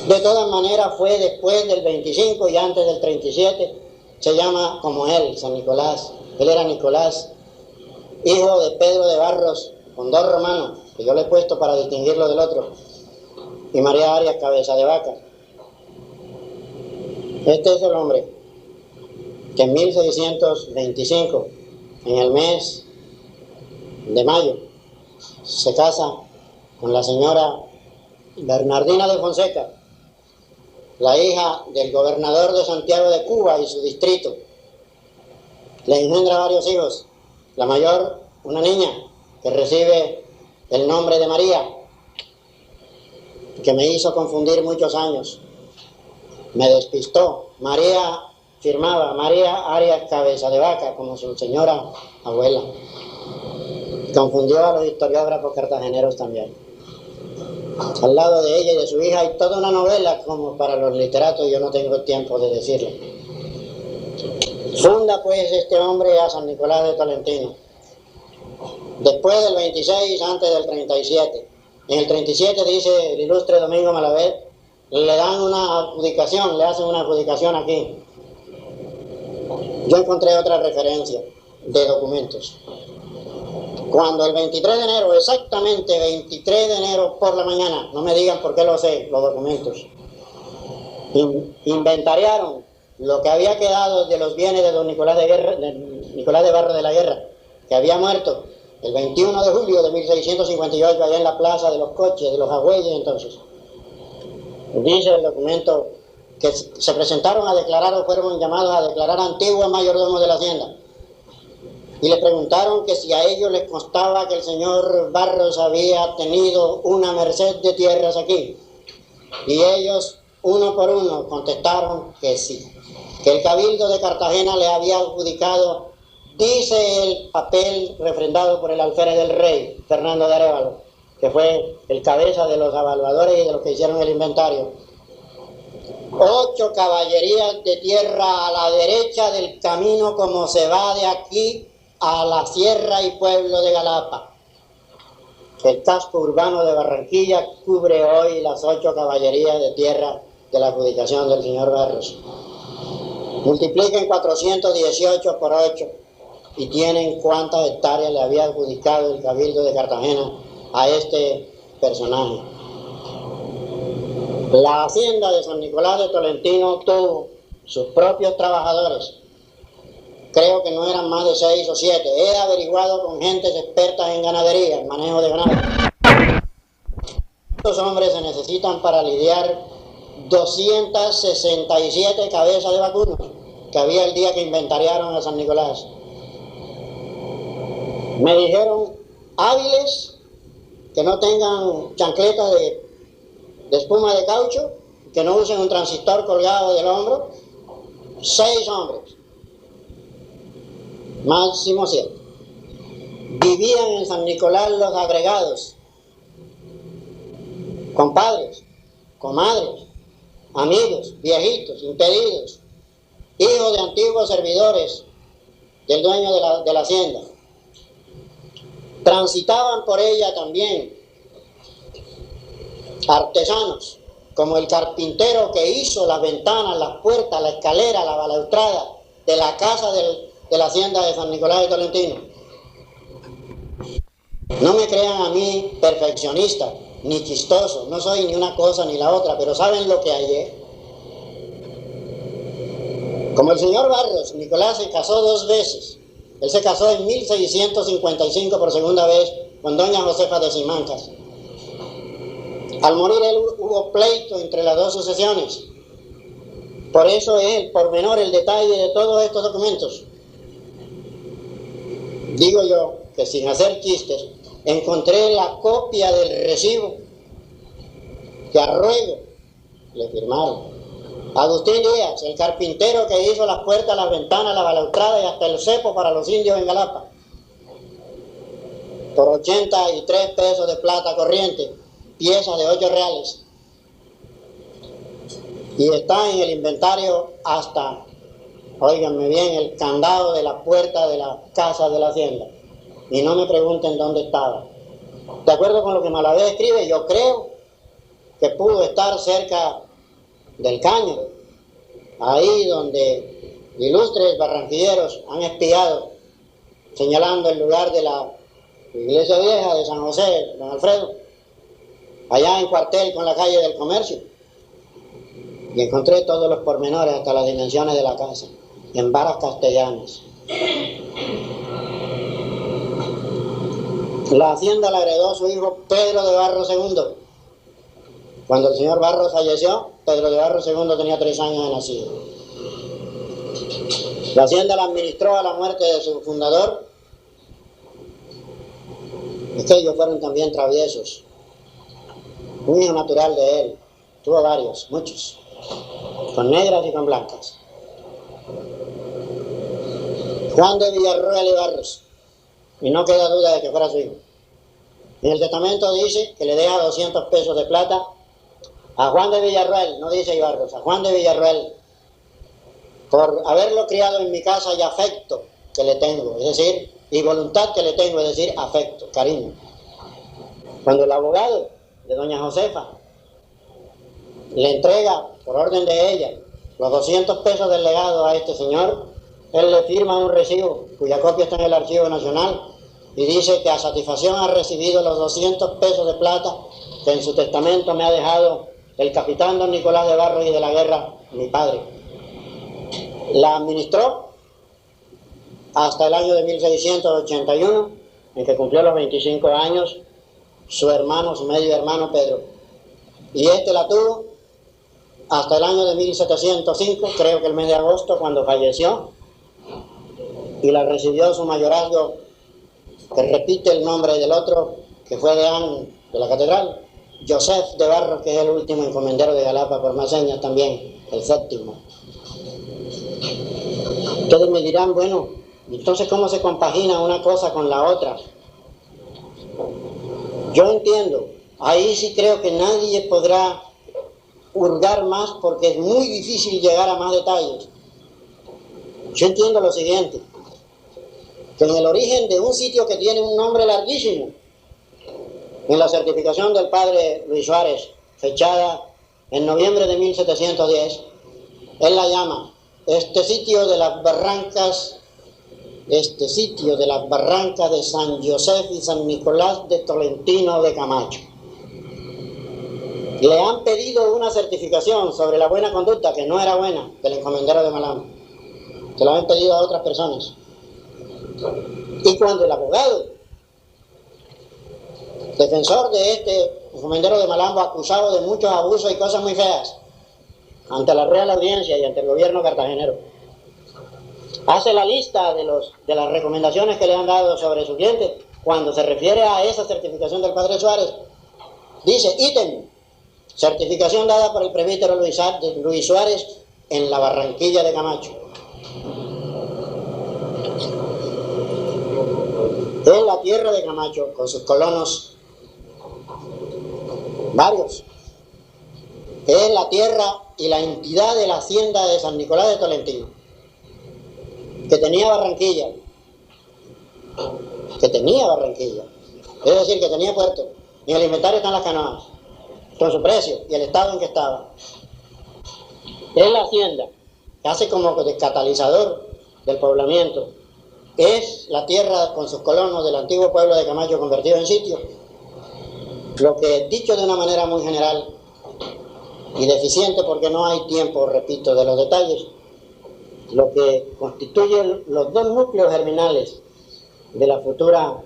De todas maneras fue después del 25 y antes del 37. Se llama como él, San Nicolás. Él era Nicolás, hijo de Pedro de Barros, con dos romanos, que yo le he puesto para distinguirlo del otro, y María Arias Cabeza de Vaca. Este es el hombre que en 1625, en el mes de mayo, se casa con la señora Bernardina de Fonseca, la hija del gobernador de Santiago de Cuba y su distrito. Le engendra varios hijos. La mayor, una niña que recibe el nombre de María, que me hizo confundir muchos años. Me despistó. María firmaba María Arias Cabeza de Vaca, como su señora abuela. Confundió a los historiógrafos cartageneros también. Al lado de ella y de su hija hay toda una novela como para los literatos, yo no tengo tiempo de decirlo. Funda pues este hombre a San Nicolás de Tolentino. Después del 26, antes del 37. En el 37 dice el ilustre Domingo Malavé, le dan una adjudicación, le hacen una adjudicación aquí. Yo encontré otra referencia de documentos. Cuando el 23 de enero, exactamente 23 de enero por la mañana, no me digan por qué lo sé, los documentos, inventariaron lo que había quedado de los bienes de don Nicolás de Barro de la Guerra, que había muerto el 21 de julio de 1658 allá en la plaza de los coches, de los agüeyes entonces. Dice el documento que se presentaron a declarar o fueron llamados a declarar antiguos mayordomos de la hacienda. Y le preguntaron que si a ellos les constaba que el señor Barros había tenido una merced de tierras aquí. Y ellos, uno por uno, contestaron que sí, que el Cabildo de Cartagena le había adjudicado, dice el papel refrendado por el alférez del rey, Fernando de Arévalo, que fue el cabeza de los evaluadores y de los que hicieron el inventario, 8 caballerías de tierra a la derecha del camino como se va de aquí a la sierra y pueblo de Galapa. El casco urbano de Barranquilla cubre hoy las 8 caballerías de tierra de la adjudicación del señor Barros. Multipliquen 418 por 8 y tienen cuántas hectáreas le había adjudicado el Cabildo de Cartagena a este personaje. La hacienda de San Nicolás de Tolentino tuvo sus propios trabajadores. Creo que no eran más de 6 o 7. He averiguado con gentes expertas en ganadería, en manejo de ganado. Estos hombres se necesitan para lidiar 267 cabezas de vacunos. que había el día que inventariaron a San Nicolás. Me dijeron hábiles, que no tengan chancletas de espuma de caucho, que no usen un transistor colgado del hombro. 6 hombres, máximo 7. Vivían en San Nicolás los agregados, compadres, comadres, amigos, viejitos, impedidos, hijos de antiguos servidores del dueño de la hacienda. Transitaban por ella también artesanos, como el carpintero que hizo las ventanas, las puertas, la escalera, la balaustrada de la casa de la hacienda de San Nicolás de Tolentino. No me crean a mí perfeccionista, ni chistoso, no soy ni una cosa ni la otra, pero ¿saben lo que hallé? Como el señor Barros, Nicolás se casó 2 veces. Él se casó en 1655 por segunda vez con doña Josefa de Simancas. Al morir él hubo pleito entre las 2 sucesiones. Por eso es el pormenor, el detalle de todos estos documentos. Digo yo que sin hacer chistes, encontré la copia del recibo que a ruego le firmaron. Agustín Díaz, el carpintero que hizo las puertas, las ventanas, la balaustrada y hasta el cepo para los indios en Galapa, por 83 pesos de plata corriente, piezas de 8 reales. Y está en el inventario hasta, óiganme bien, el candado de la puerta de la casa de la hacienda. Y no me pregunten dónde estaba. De acuerdo con lo que Malavé escribe, yo creo que pudo estar cerca del Caño, ahí donde ilustres barranquilleros han espiado, señalando el lugar de la iglesia vieja de San José, don Alfredo, allá en cuartel con la calle del Comercio. Y encontré todos los pormenores, hasta las dimensiones de la casa, en varas castellanas. La hacienda la heredó su hijo Pedro de Barros II. Cuando el señor Barros falleció, Pedro de Barros II tenía 3 años de nacido. La hacienda la administró a la muerte de su fundador. Es que ellos fueron también traviesos. Un hijo natural de él. Tuvo varios, muchos, con negras y con blancas. Juan de Villarroel y Barros. Y no queda duda de que fuera su hijo. En el testamento dice que le deja 200 pesos de plata a Juan de Villarroel, no dice Ibarros, a Juan de Villarroel, por haberlo criado en mi casa y afecto que le tengo, es decir, y voluntad que le tengo, es decir, afecto, cariño. Cuando el abogado de doña Josefa le entrega, por orden de ella, los 200 pesos del legado a este señor, él le firma un recibo, cuya copia está en el Archivo Nacional, y dice que a satisfacción ha recibido los 200 pesos de plata que en su testamento me ha dejado el capitán don Nicolás de Barros y de la Guerra, mi padre. La administró hasta el año de 1681, en que cumplió los 25 años, su hermano, su medio hermano Pedro. Y este la tuvo hasta el año de 1705, creo que el mes de agosto, cuando falleció, y la recibió su mayorazgo, que repite el nombre del otro, que fue deán de la catedral, Joseph de Barros, que es el último encomendero de Galapa por más señas también, el 7º. Ustedes me dirán, bueno, entonces ¿cómo se compagina una cosa con la otra? Yo entiendo, ahí sí creo que nadie podrá hurgar más porque es muy difícil llegar a más detalles. Yo entiendo lo siguiente, que en el origen de un sitio que tiene un nombre larguísimo, en la certificación del padre Luis Suárez, fechada en noviembre de 1710, él la llama este sitio de las barrancas de San Josef y San Nicolás de Tolentino de Camacho. Le han pedido una certificación sobre la buena conducta, que no era buena, del encomendero de Malambo. Se lo han pedido a otras personas. Y cuando el abogado, defensor de este encomendero de Malambo, acusado de muchos abusos y cosas muy feas, ante la Real Audiencia y ante el gobierno cartagenero, hace la lista de las recomendaciones que le han dado sobre su cliente. Cuando se refiere a esa certificación del padre Suárez, dice: ítem, certificación dada por el presbítero Luis Suárez en la Barranquilla de Camacho. Es la tierra de Camacho, con sus colonos varios. Es la tierra y la entidad de la hacienda de San Nicolás de Tolentino, que tenía Barranquilla, es decir, que tenía puerto, y en el inventario están las canoas, con su precio y el estado en que estaba. Es la hacienda que hace como de catalizador del poblamiento. Es la tierra con sus colonos del antiguo pueblo de Camacho convertido en sitio. Lo que, dicho de una manera muy general y deficiente porque no hay tiempo, repito, de los detalles, lo que constituye los dos núcleos germinales de la futura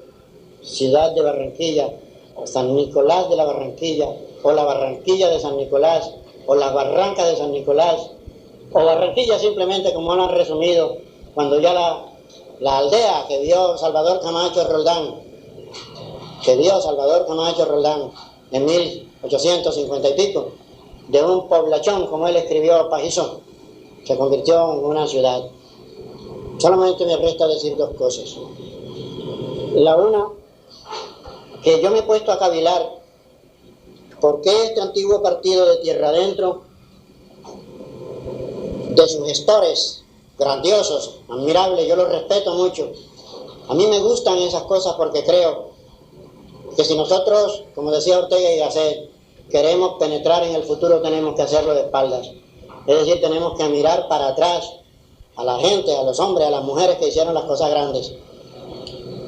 ciudad de Barranquilla, San Nicolás de la Barranquilla, o la Barranquilla de San Nicolás, o las Barrancas de San Nicolás, o Barranquilla simplemente, como lo han resumido, cuando ya la aldea que vio Salvador Camacho Roldán, en 1850 y pico, de un poblachón, como él escribió, pajizón, se convirtió en una ciudad. Solamente me resta decir dos cosas. La una, que yo me he puesto a cavilar por qué este antiguo partido de Tierra Adentro, de sus gestores grandiosos, admirables, yo los respeto mucho. A mí me gustan esas cosas porque creo que si nosotros, como decía Ortega y Gasset, queremos penetrar en el futuro, tenemos que hacerlo de espaldas. Es decir, tenemos que mirar para atrás a la gente, a los hombres, a las mujeres que hicieron las cosas grandes.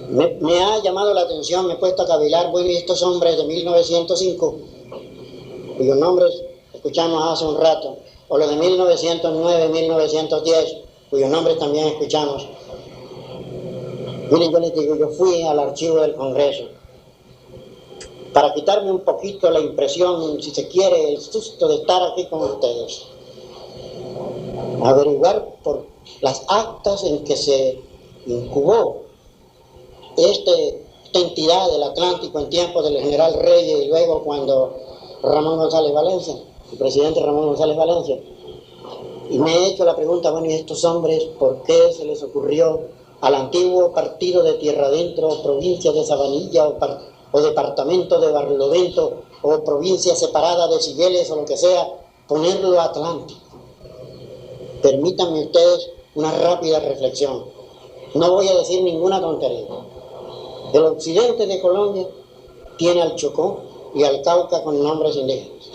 Me ha llamado la atención, me he puesto a cavilar, voy a estos hombres de 1905, cuyos nombres escuchamos hace un rato, o los de 1909, 1910, cuyos nombres también escuchamos. Miren, yo les digo, yo fui al archivo del Congreso para quitarme un poquito la impresión, si se quiere, el susto de estar aquí con ustedes. Averiguar por las actas en que se incubó esta entidad del Atlántico en tiempos del general Reyes y luego cuando Ramón González Valencia, el presidente Ramón González Valencia. Y me he hecho la pregunta, bueno, ¿y estos hombres por qué se les ocurrió al antiguo partido de Tierra Adentro, provincia de Sabanilla o departamento de Barlovento o provincia separada de Cibeles o lo que sea, ponerlo Atlántico? Permítanme ustedes una rápida reflexión. No voy a decir ninguna tontería. El occidente de Colombia tiene al Chocó y al Cauca con nombres indígenas.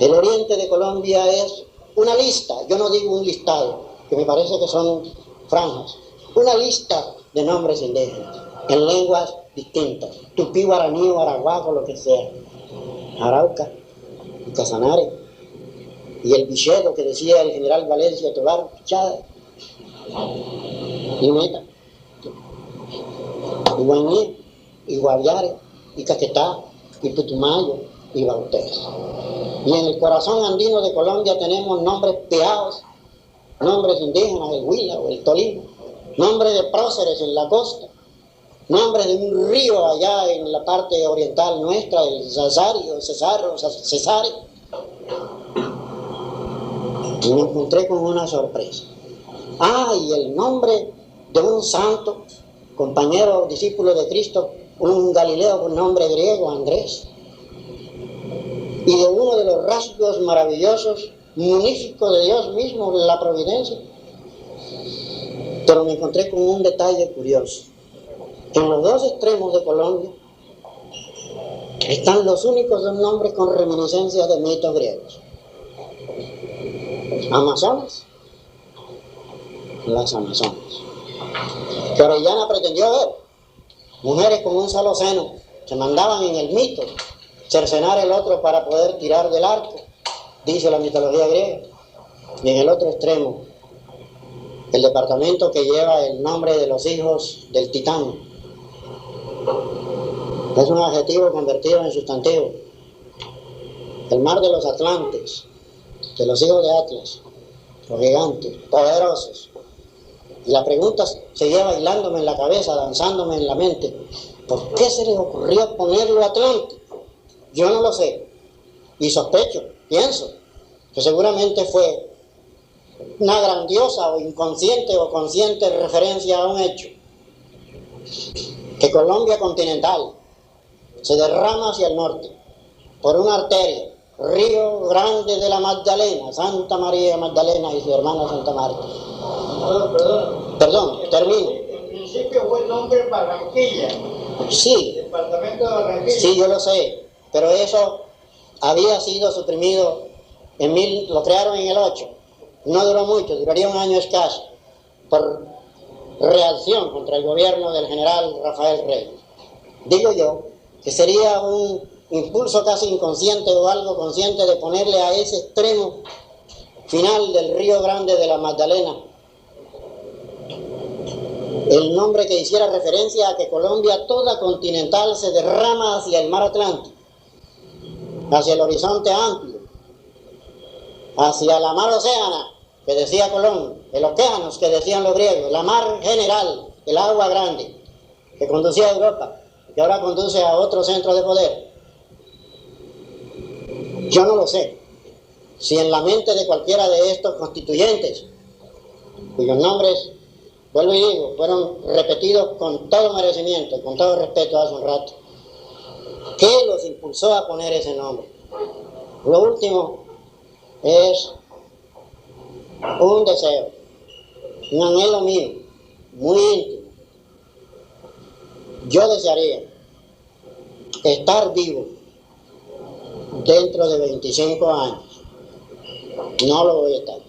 El oriente de Colombia es una lista, yo no digo un listado, que me parece que son franjas, una lista de nombres indígenas, en lenguas distintas, tupí, guaraní o arahuaco, lo que sea, Arauca, y Casanare, y el Vichedo que decía el general Valencia Tobar, Pichada, y Meta, y Guañé, y Guaviare, y Caquetá, y Putumayo, y Bautés. Y en el corazón andino de Colombia tenemos nombres peados, nombres indígenas, el Huila o el Tolima, nombres de próceres en la costa, nombres de un río allá en la parte oriental nuestra, el Cesario, Cesario. Y me encontré con una sorpresa. Y el nombre de un santo, compañero, discípulo de Cristo, un Galileo con nombre griego, Andrés. Y de uno de los rasgos maravillosos, magníficos de Dios mismo, la providencia. Pero me encontré con un detalle curioso. En los dos extremos de Colombia están los únicos dos nombres con reminiscencias de mitos griegos. Amazonas, las Amazonas. Que Orellana pretendió ver mujeres con un solo seno, se mandaban en el mito cercenar el otro para poder tirar del arco, dice la mitología griega. Y en el otro extremo, el departamento que lleva el nombre de los hijos del Titán. Es un adjetivo convertido en sustantivo. El mar de los Atlantes, de los hijos de Atlas, los gigantes, poderosos, Y la pregunta seguía bailándome en la cabeza, danzándome en la mente. ¿Por qué se les ocurrió ponerlo Atlántico? Yo no lo sé. Y sospecho, pienso, que seguramente fue una grandiosa o inconsciente o consciente referencia a un hecho. Que Colombia continental se derrama hacia el norte por una arteria, Río Grande de la Magdalena, Santa María Magdalena y su hermana Santa Marta. Perdón, termino. En principio fue el nombre Barranquilla. Sí, Departamento de Barranquilla. sí, yo lo sé, pero eso había sido suprimido, lo crearon en el 8, no duró mucho, duraría un año escaso, por reacción contra el gobierno del general Rafael Reyes. Digo yo que sería un impulso casi inconsciente o algo consciente de ponerle a ese extremo final del Río Grande de la Magdalena el nombre que hiciera referencia a que Colombia toda continental se derrama hacia el mar Atlántico, hacia el horizonte amplio, hacia la mar Océana, que decía Colón, el océanos, que decían los griegos, la mar general, el agua grande, que conducía a Europa, que ahora conduce a otro centro de poder. Yo no lo sé, si en la mente de cualquiera de estos constituyentes, cuyos nombres, vuelvo y digo, fueron repetidos con todo merecimiento, con todo respeto hace un rato, ¿qué los impulsó a poner ese nombre? Lo último es un deseo, un anhelo mío, muy íntimo. Yo desearía estar vivo dentro de 25 años. No lo voy a estar.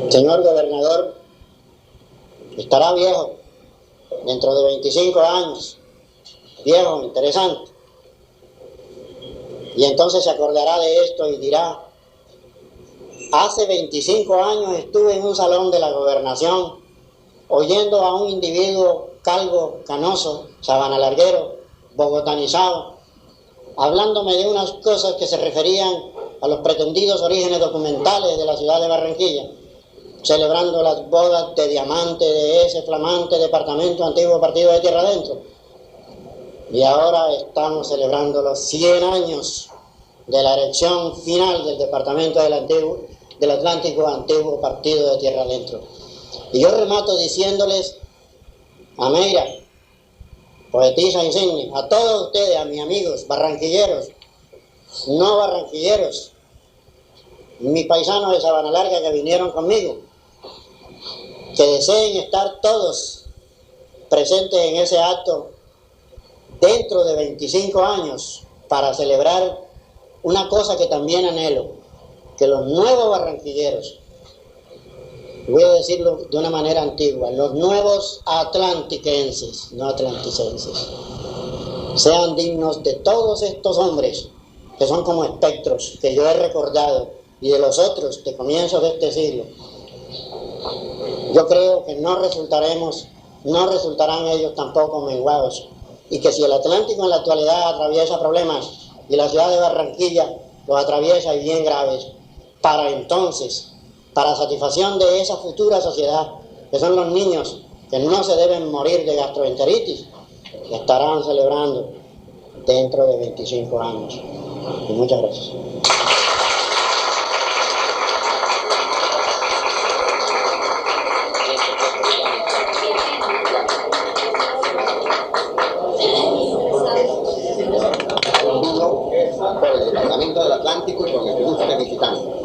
Señor gobernador, estará viejo dentro de 25 años, viejo, interesante. Y entonces se acordará de esto y dirá, hace 25 años estuve en un salón de la gobernación oyendo a un individuo calvo, canoso, sabanalarguero, bogotanizado, hablándome de unas cosas que se referían a los pretendidos orígenes documentales de la ciudad de Barranquilla, celebrando las bodas de diamante de ese flamante departamento antiguo partido de Tierra Adentro. Y ahora estamos celebrando los 100 años de la erección final del departamento del Atlántico antiguo partido de Tierra Adentro. Y yo remato diciéndoles a Meira, poetisa insigne, a todos ustedes, a mis amigos barranquilleros, no barranquilleros, mis paisanos de Sabana Larga que vinieron conmigo, que deseen estar todos presentes en ese acto dentro de 25 años para celebrar una cosa que también anhelo, que los nuevos barranquilleros, voy a decirlo de una manera antigua, los nuevos atlantiquenses, no atlanticenses, sean dignos de todos estos hombres que son como espectros que yo he recordado y de los otros de comienzos de este siglo. Yo creo que no resultarán ellos tampoco menguados, y que si el Atlántico en la actualidad atraviesa problemas y la ciudad de Barranquilla los atraviesa y bien graves, para entonces, para satisfacción de esa futura sociedad, que son los niños que no se deben morir de gastroenteritis, estarán celebrando dentro de 25 años. Y muchas gracias. Por el Departamento del Atlántico y con el ilustre visitante.